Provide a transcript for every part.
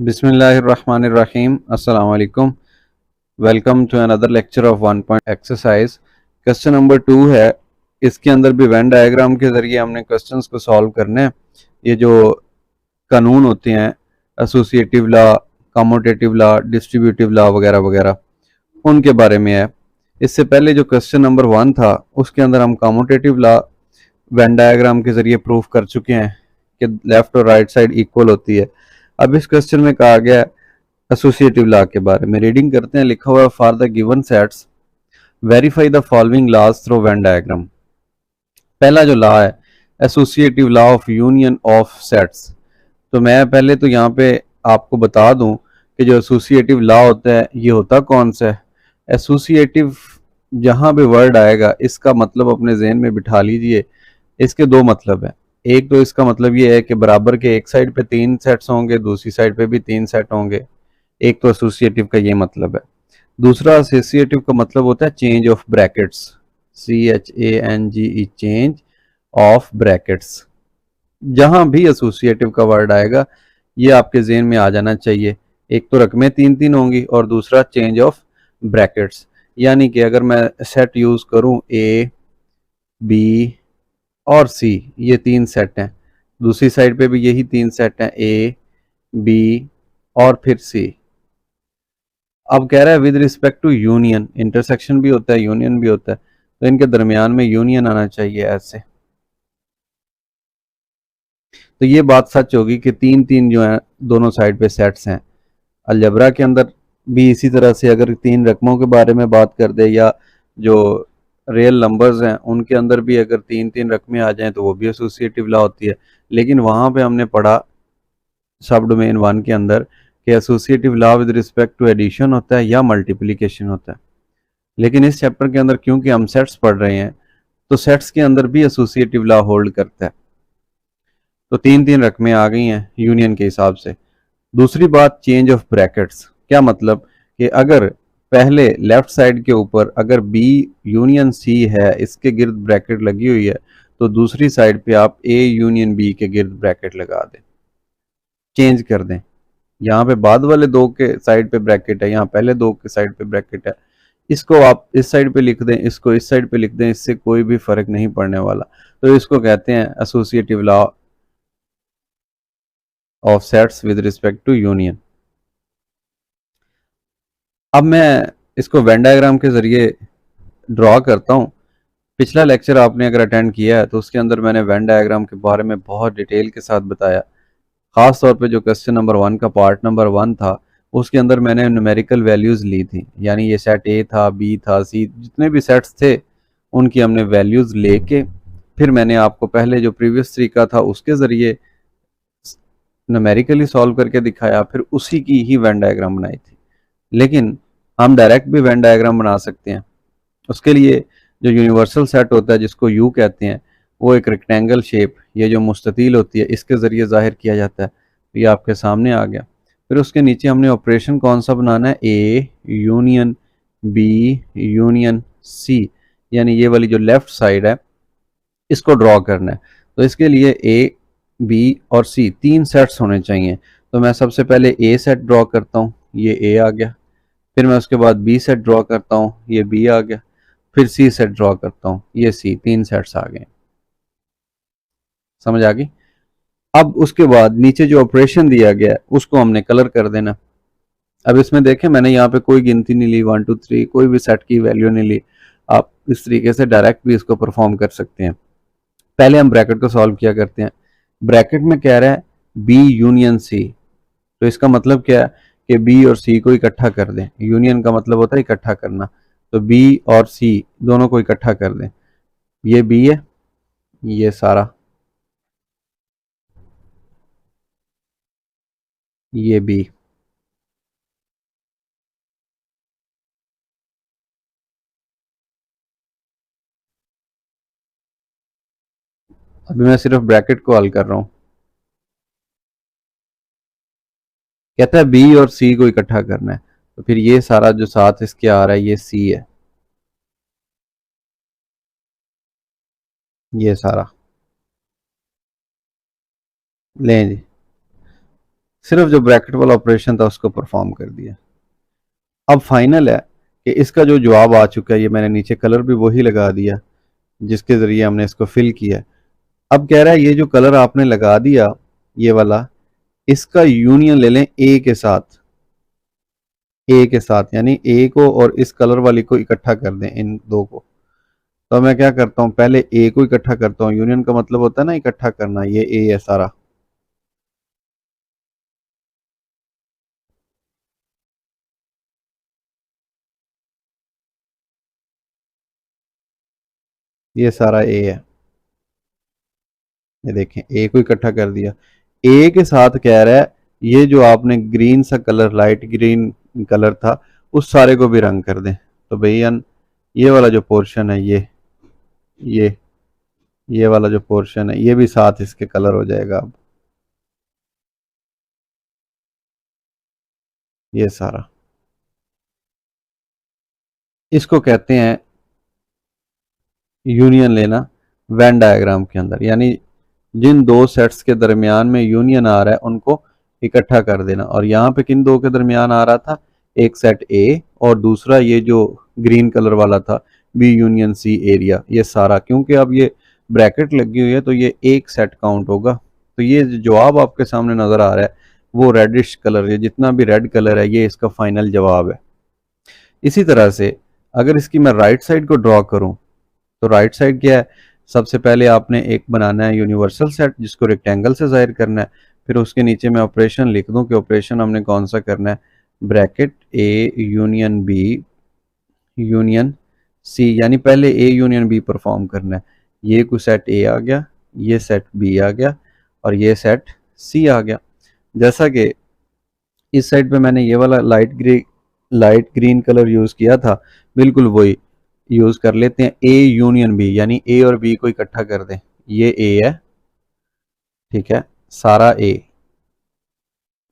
बिस्मिल्लाहिर्रहमानिर्रहीम अस्सलाम वालेकुम। Welcome to another lecture of 1 point exercise. Question number 2 है। इसके अंदर भी वेन डायग्राम के ज़रिए हमने क्वेश्चंस को सॉल्व करने हैं। ये जो कानून होते हैं associative law, commutative law, distributive law वगैरह वगैरह, उनके बारे में है। इससे पहले जो क्वेश्चन नंबर 1 था उसके अंदर हम कम्यूटेटिव लॉ वेन डायग्राम के ज़रिए प्रूफ कर चुके हैं कि लेफ्ट और राइट साइड इक्वल होती है। अब इस क्वेश्चन में कहा गया है एसोसिएटिव लॉ के बारे में। रीडिंग करते हैं। लिखा हुआ है for the given sets verify the following laws through Venn diagram. पहला जो लॉ है associative law of union of sets. तो मैं पहले तो यहाँ पे आपको बता दूं कि जो एसोसिएटिव लॉ होता है ये होता कौन सा है। एसोसिएटिव जहां भी वर्ड आएगा इसका मतलब अपने जहन में बिठा लीजिए। इसके दो मतलब है। एक तो इसका मतलब ये है कि बराबर के एक साइड पे 3 सेट्स होंगे, दूसरी साइड पे भी 3 सेट होंगे। एक तो एसोसिएटिव का ये मतलब है। दूसरा एसोसिएटिव का मतलब होता है change of brackets, CHANGE, change of brackets. जहां भी एसोसिएटिव का वर्ड आएगा ये आपके जेहन में आ जाना चाहिए। एक तो रकमें 3 3 होंगी और दूसरा चेंज ऑफ ब्रैकेट्स। यानी कि अगर मैं सेट यूज करूं A, B और C, ये 3 सेट हैं। दूसरी साइड पे भी यही 3 सेट हैं, A, B और फिर C। अब कह रहा है with respect to union, intersection भी होता है यूनियन भी होता है, तो इनके दरमियान में यूनियन आना चाहिए ऐसे। तो ये बात सच होगी कि 3 3 जो है दोनों साइड पे सेट्स हैं। अलजबरा के अंदर भी इसी तरह से अगर 3 रकमों के बारे में बात कर दे या जो रियल नंबर्स हैं उनके अंदर भी अगर 3 3 रकमें आ जाएं तो वो भी एसोसिएटिव लॉ होती है। लेकिन वहां पे हमने पढ़ा सब डोमेन 1 के अंदर कि associative law with respect to addition होता है या मल्टीप्लिकेशन होता है। लेकिन इस चैप्टर के अंदर क्योंकि हम सेट्स पढ़ रहे हैं तो सेट्स के अंदर भी एसोसिएटिव लॉ होल्ड करता है। तो 3 3 रकमें आ गई हैं यूनियन के हिसाब से। दूसरी बात चेंज ऑफ ब्रैकेट्स। क्या मतलब कि अगर पहले लेफ्ट साइड के ऊपर अगर बी यूनियन सी है, इसके गिर्द ब्रैकेट लगी हुई है, तो दूसरी साइड पे आप ए यूनियन बी के गिर्द ब्रैकेट लगा दें, चेंज कर दें। यहाँ पे बाद वाले दो के साइड पे ब्रैकेट है, यहाँ पहले दो के साइड पे ब्रैकेट है। इसको आप इस साइड पे लिख दें, इसको इस साइड पे लिख दें, इससे कोई भी फर्क नहीं पड़ने वाला। तो इसको कहते हैं associative law of sets with respect to union. अब मैं इसको वेन डायग्राम के जरिए ड्रॉ करता हूँ। पिछला लेक्चर आपने अगर अटेंड किया है तो उसके अंदर मैंने वेन डायग्राम के बारे में बहुत डिटेल के साथ बताया। खास तौर पे जो क्वेश्चन नंबर 1 का पार्ट नंबर 1 था उसके अंदर मैंने न्यूमेरिकल वैल्यूज ली थी। यानी ये सेट ए था, बी था, सी, जितने भी सेट्स थे उनकी हमने वैल्यूज लेके फिर मैंने आपको पहले जो प्रीवियस तरीका था उसके ज़रिए न्यूमेरिकली सॉल्व करके दिखाया, फिर उसी की ही वेन डायग्राम बनाई थी। लेकिन हम डायरेक्ट भी वेन डायग्राम बना सकते हैं। उसके लिए जो यूनिवर्सल सेट होता है जिसको यू कहते हैं, वो एक रेक्टेंगल शेप, ये जो मुस्ततील होती है इसके ज़रिए ज़ाहिर किया जाता है। तो ये आपके सामने आ गया। फिर उसके नीचे हमने ऑपरेशन कौन सा बनाना है, A union B union C, यानी ये वाली जो लेफ्ट साइड है इसको ड्रॉ करना है। तो इसके लिए ए, बी और सी 3 सेट्स होने चाहिए। तो मैं सबसे पहले ए सेट ड्रॉ करता हूँ, ये ए आ गया। फिर मैं उसके बाद बी सेट ड्रॉ करता हूँ, ये बी आ गया। फिर सी सेट ड्रॉ करता हूँ, ये सी, 3 सेट्स आ गए। समझ आ गई। अब उसके बाद नीचे जो ऑपरेशन दिया गया है उसको हमने कलर कर देना। अब इसमें देखें मैंने यहाँ पे कोई गिनती नहीं ली, 1 2 3 कोई भी सेट की वैल्यू नहीं ली। आप इस तरीके से डायरेक्ट भी इसको परफॉर्म कर सकते हैं। पहले हम ब्रैकेट को सॉल्व किया करते हैं। ब्रैकेट में कह रहा है बी यूनियन सी, तो इसका मतलब क्या है कि बी और सी को इकट्ठा कर दें। यूनियन का मतलब होता है इकट्ठा करना। तो बी और सी दोनों को इकट्ठा कर दें। ये बी है, ये सारा, ये बी। अभी मैं सिर्फ ब्रैकेट को हल कर रहा हूं। कहता है बी और सी को इकट्ठा करना है, तो फिर ये सारा जो साथ इसके आ रहा है ये सी है, ये सारा लें जी। सिर्फ जो ब्रैकेट वाला ऑपरेशन था उसको परफॉर्म कर दिया। अब फाइनल है कि इसका जो जवाब आ चुका है, ये मैंने नीचे कलर भी वही लगा दिया जिसके ज़रिए हमने इसको फिल किया। अब कह रहा है ये जो कलर आपने लगा दिया ये वाला, इसका यूनियन ले लें ए के साथ, ए के साथ यानी ए को और इस कलर वाली को इकट्ठा कर दें, इन दो को। तो मैं क्या करता हूँ, पहले ए को इकट्ठा करता हूँ, यूनियन का मतलब होता है ना इकट्ठा करना, ये ए है सारा। ये सारा ए है, ये देखें ए को इकट्ठा कर दिया। ए के साथ कह रहा है ये जो आपने ग्रीन सा कलर, लाइट ग्रीन कलर था, उस सारे को भी रंग कर दें। तो भैया ये वाला जो पोर्शन है, ये ये वाला जो पोर्शन है ये भी साथ इसके कलर हो जाएगा। अब ये सारा, इसको कहते हैं यूनियन लेना वेन डायग्राम के अंदर, यानी जिन दो सेट्स के दरमियान में यूनियन आ रहा है उनको इकट्ठा कर देना। और यहाँ पे किन दो के दरमियान आ रहा था, एक सेट ए और दूसरा ये जो ग्रीन कलर वाला था बी यूनियन सी एरिया। ये सारा क्योंकि अब ये ब्रैकेट लगी हुई है तो ये एक सेट काउंट होगा। तो ये जो जवाब आपके सामने नजर आ रहा है वो रेडिश कलर है, जितना भी रेड कलर है ये इसका फाइनल जवाब है। इसी तरह से अगर इसकी मैं राइट साइड को ड्रॉ करूं तो राइट साइड क्या है, सबसे पहले आपने एक बनाना है यूनिवर्सल सेट जिसको रेक्टेंगल से जाहिर करना है। फिर उसके नीचे मैं ऑपरेशन लिख दूं कि ऑपरेशन हमने कौन सा करना है, bracket A union B union C, यानी पहले ए यूनियन बी परफॉर्म करना है। ये कोई सेट ए आ गया, ये सेट बी आ गया और ये सेट सी आ गया। जैसा कि इस साइड पे मैंने ये वाला लाइट ग्रीन कलर यूज किया था, बिल्कुल वही यूज कर लेते हैं। ए यूनियन बी यानी ए और बी को इकट्ठा कर दें, ये ए है, ठीक है, सारा ए,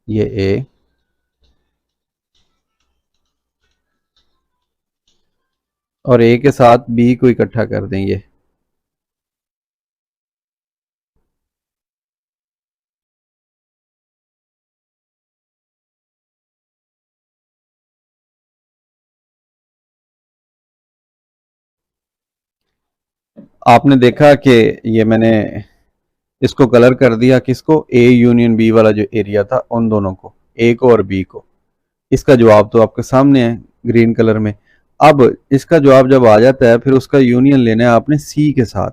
ये ए और ए के साथ बी को इकट्ठा कर दें। ये आपने देखा कि ये मैंने इसको कलर कर दिया, किसको, ए यूनियन बी वाला जो एरिया था उन दोनों को, ए को और बी को। इसका जवाब तो आपके सामने है ग्रीन कलर में। अब इसका जवाब जब आ जाता है फिर उसका यूनियन लेना है आपने सी के साथ।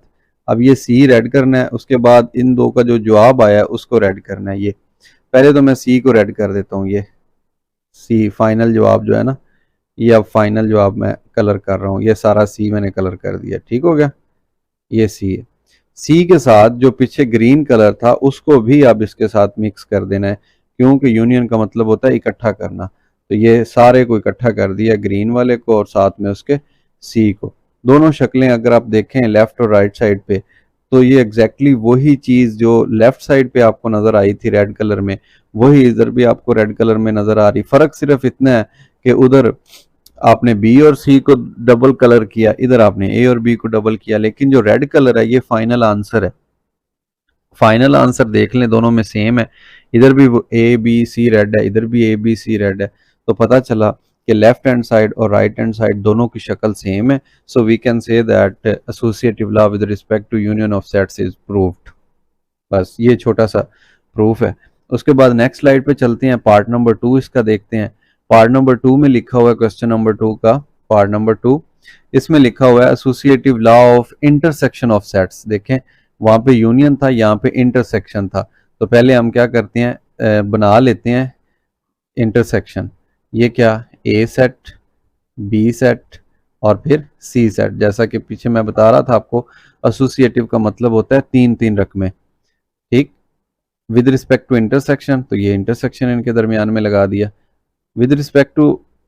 अब ये सी रेड करना है, उसके बाद इन दो का जो जवाब आया है उसको रेड करना है। ये पहले तो मैं सी को रेड कर देता हूँ, ये सी फाइनल जवाब जो है ना, ये अब फाइनल जवाब मैं कलर कर रहा हूँ, ये सारा सी मैंने कलर कर दिया, ठीक हो गया। ये सी है, सी के साथ जो पीछे ग्रीन कलर था उसको भी अब इसके साथ मिक्स कर देना है, क्योंकि यूनियन का मतलब होता है इकट्ठा करना। तो ये सारे को इकट्ठा कर दिया, ग्रीन वाले को और साथ में उसके सी को। दोनों शक्लें अगर आप देखें लेफ्ट और राइट साइड पे, तो ये एग्जैक्टली वही चीज जो लेफ्ट साइड पे आपको नजर आई थी रेड कलर में, वही इधर भी आपको रेड कलर में नजर आ रही। फर्क सिर्फ इतना है कि उधर आपने बी और सी को डबल कलर किया, इधर आपने ए और बी को डबल किया, लेकिन जो रेड कलर है ये फाइनल आंसर है। फाइनल आंसर देख लें, दोनों में सेम है। इधर भी वो ए बी सी रेड है, इधर भी ए बी सी रेड है। तो पता चला कि लेफ्ट हैंड साइड और राइट हैंड साइड दोनों की शक्ल सेम है। So we can say that associative law with respect to union of sets is proved. बस ये छोटा सा प्रूफ है। उसके बाद नेक्स्ट स्लाइड पे चलते हैं, पार्ट नंबर 2 इसका देखते हैं। पार्ट नंबर 2 में लिखा हुआ है क्वेश्चन नंबर 2 का, पार्ट नंबर 2 इसमें लिखा हुआ है associative law of intersection of sets. देखें वहां पे यूनियन था, यहाँ पे इंटरसेक्शन था। तो पहले हम क्या करते हैं, बना लेते हैं इंटरसेक्शन। ये क्या, ए सेट, बी सेट और फिर सी सेट। जैसा कि पीछे मैं बता रहा था आपको, एसोसिएटिव का मतलब होता है तीन तीन रकमें, ठीक। विद रिस्पेक्ट टू इंटरसेक्शन, तो ये इंटरसेक्शन इनके दरमियान में लगा दिया। With respect to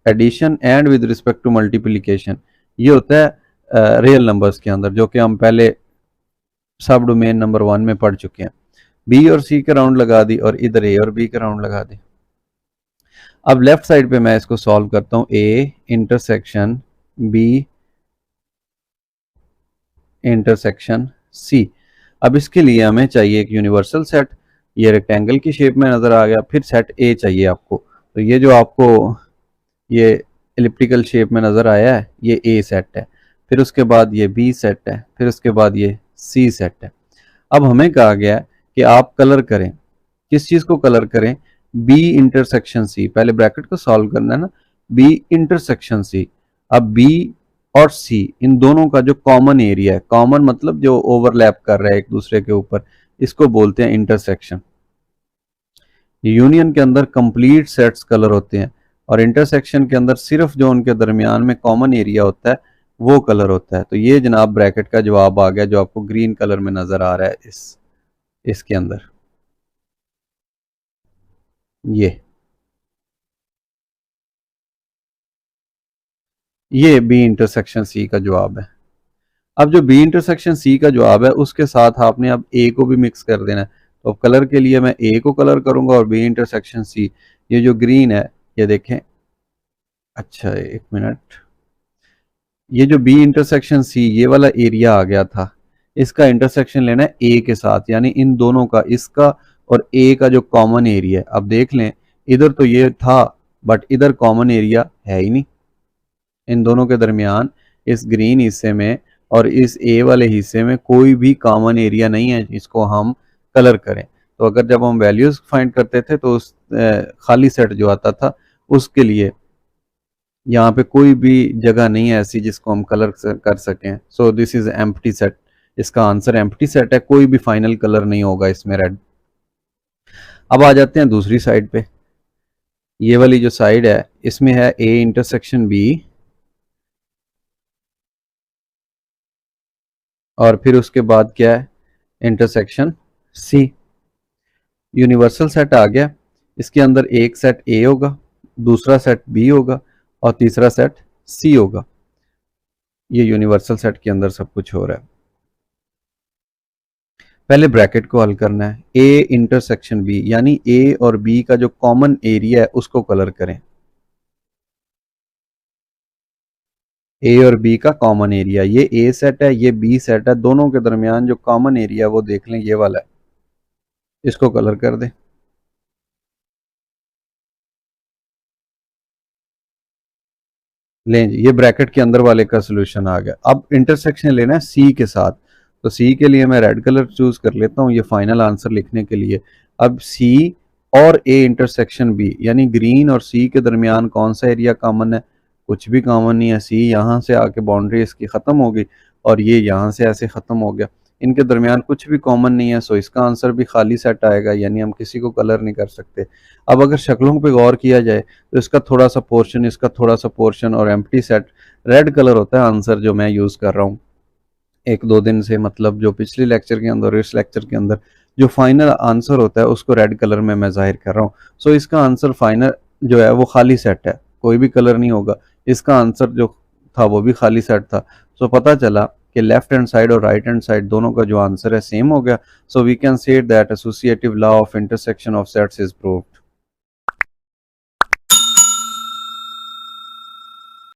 addition and with respect to multiplication, ये होता है रियल नंबर्स के अंदर, जो कि हम पहले सब डोमेन नंबर 1 में पढ़ चुके हैं। बी और सी के राउंड लगा दी और इधर ए और बी के राउंड लगा दी। अब लेफ्ट साइड पे मैं इसको सॉल्व करता हूं, A intersection B intersection C. अब इसके लिए हमें चाहिए एक यूनिवर्सल सेट। ये रेक्टेंगल की शेप में नज़र आ गया। फिर सेट ए चाहिए आपको, तो ये जो आपको ये एलिप्टिकल शेप में नज़र आया है ये ए सेट है, फिर उसके बाद ये बी सेट है, फिर उसके बाद ये सी सेट है। अब हमें कहा गया है कि आप कलर करें, किस चीज़ को कलर करें, बी इंटरसेक्शन सी, पहले ब्रैकेट को सॉल्व करना है ना, बी इंटरसेक्शन सी। अब बी और सी इन दोनों का जो कॉमन एरिया है, कॉमन मतलब जो ओवरलैप कर रहा है एक दूसरे के ऊपर, इसको बोलते हैं इंटरसेक्शन। यूनियन के अंदर कंप्लीट सेट्स कलर होते हैं और इंटरसेक्शन के अंदर सिर्फ जो उनके दरमियान में कॉमन एरिया होता है वो कलर होता है। तो ये जनाब ब्रैकेट का जवाब आ गया जो आपको ग्रीन कलर में नजर आ रहा है इसके अंदर, ये बी इंटरसेक्शन सी का जवाब है। अब जो बी इंटरसेक्शन सी का जवाब है उसके साथ आपने अब ए को भी मिक्स कर देना है। तो अब कलर के लिए मैं ए को कलर करूंगा और बी इंटरसेक्शन सी, ये जो ग्रीन है ये देखें, अच्छा एक मिनट, ये जो बी इंटरसेक्शन सी ये वाला एरिया आ गया था, इसका इंटरसेक्शन लेना है ए के साथ, यानी इन दोनों का, इसका और ए का जो कॉमन एरिया है। अब देख लें इधर तो ये था बट इधर कॉमन एरिया है ही नहीं, इन दोनों के दरमियान इस ग्रीन हिस्से में और इस ए वाले हिस्से में कोई भी कॉमन एरिया नहीं है जिसको हम कलर करें। तो अगर जब हम वैल्यूज फाइंड करते थे तो उस खाली सेट जो आता था उसके लिए यहाँ पे कोई भी जगह नहीं है ऐसी जिसको हम कलर कर सकें। So this is empty set, इसका आंसर एम्प्टी सेट है, कोई भी फाइनल कलर नहीं होगा इसमें रेड। अब आ जाते हैं दूसरी साइड पे, ये वाली जो साइड है इसमें है ए इंटरसेक्शन बी और फिर उसके बाद क्या है इंटरसेक्शन सी। यूनिवर्सल सेट आ गया, इसके अंदर एक सेट ए होगा, दूसरा सेट बी होगा और तीसरा सेट सी होगा। ये यूनिवर्सल सेट के अंदर सब कुछ हो रहा है। पहले ब्रैकेट को हल करना है, ए इंटरसेक्शन बी यानी ए और बी का जो कॉमन एरिया है उसको कलर करें। ए और बी का कॉमन एरिया, ये ए सेट है ये बी सेट है, दोनों के दरमियान जो कॉमन एरिया वो देख लें ये वाला है, इसको कलर कर दें। लें जी, ये ब्रैकेट के अंदर वाले का सोल्यूशन आ गया। अब इंटरसेक्शन लेना है सी के साथ, तो सी के लिए मैं रेड कलर चूज कर लेता हूँ ये फाइनल आंसर लिखने के लिए। अब सी और ए इंटरसेक्शन बी यानी ग्रीन और सी के दरमियान कौन सा एरिया कॉमन है, कुछ भी कॉमन नहीं है। सी यहाँ से आके बाउंड्री इसकी ख़त्म हो गई और ये यहाँ से ऐसे ख़त्म हो गया, इनके दरमियान कुछ भी कॉमन नहीं है। सो इसका आंसर भी खाली सेट आएगा, यानी हम किसी को कलर नहीं कर सकते। अब अगर शक्लों पे गौर किया जाए तो इसका थोड़ा सा पोर्शन, इसका थोड़ा सा पोर्शन और एम्प्टी सेट रेड कलर होता है आंसर जो मैं यूज़ कर रहा हूँ एक दो दिन से, मतलब जो पिछले लेक्चर के अंदर इस लेक्चर के अंदर जो फाइनल आंसर होता है उसको रेड कलर में मैं जाहिर कर रहा हूँ। सो इसका आंसर फाइनल जो है वो खाली सेट है, कोई भी कलर नहीं होगा। इसका आंसर जो था वो भी खाली सेट था। सो पता चला कि लेफ्ट हैंड साइड और राइट हैंड साइड दोनों का जो आंसर है सेम हो गया। So we can say that associative law of intersection of sets is proved.